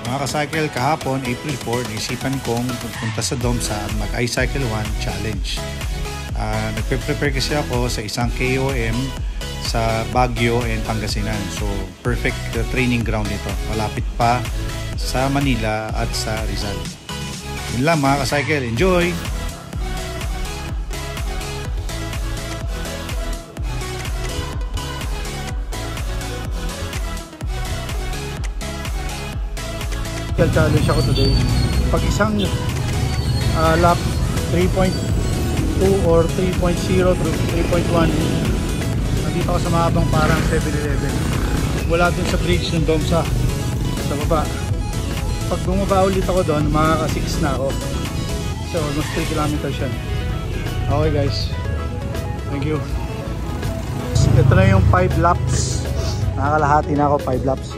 Mga ka-cycle, kahapon, April 4, naisipan kong pupunta sa DOMSA at mag-iCycle 1 challenge. Nagpe-prepare kasi ako sa isang KOM sa Baguio and Pangasinan. So, perfect training ground ito. Malapit pa sa Manila at sa Rizal. Yun lang mga ka-cycle. Enjoy! Challenge ako today. Pag isang lap 3.2 or 3.0 to 3.1, nandito ako sa mahabang parang 7-Eleven. Wala dun sa bridge ng DOMSA sa baba. Pag bumaba ulit ako doon, makaka-6 na ako. So almost 3 kilometers yan. Okay guys, thank you. Ito na yung 5 laps. Nakakalahati na ako 5 laps.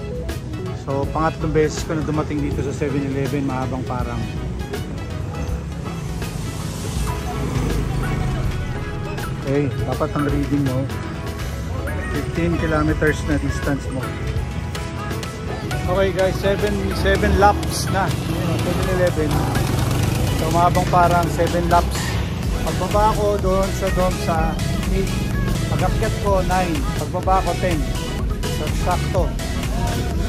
So, pangatlong beses ko na dumating dito sa 7-Eleven, mahabang parang. Okay, dapat ang reading mo 15 kilometers na distance mo. Okay guys, 7 laps na 7-Eleven. So, mahabang parang 7 laps. Pagbaba ko doon sa DOMSA 8, pag-akyat ko 9, pagbaba ko 10. So, sakto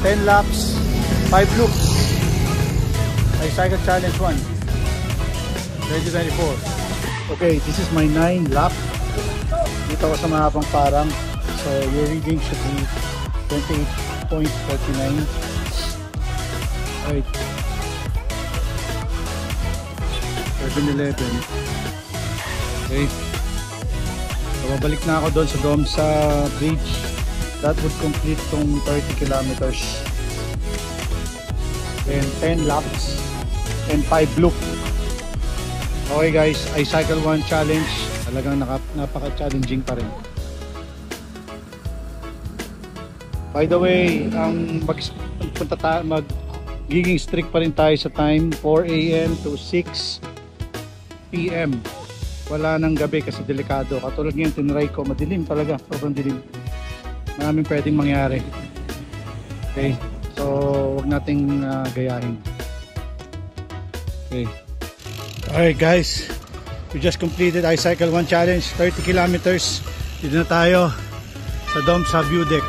10 laps, 5 loops. iCycle Challenge 1 2024. Okay, this is my 9 lap. Dito ako sa mahabang parang. So your reading should be 28.49. Right, 7-Eleven. Okay, so babalik na ako doon sa DOMSA bridge. That would complete tong 30 kilometers. Then 10 laps and 5 loop. Okay guys, iCycle 1 challenge. Talagang napaka-challenging pa rin. By the way, magiging strict pa rin tayo sa time, 4 AM to 6 PM. Wala nang gabi kasi delikado. Katulad ngayon, tinry ko, madilim talaga, sobrang dilim. Maraming pwedeng mangyari. Okay, so wag nating gayahin. Okay. Alright guys, we just completed iCycle 1 challenge, 30 kilometers. Dito na tayo sa DOMSA View Deck.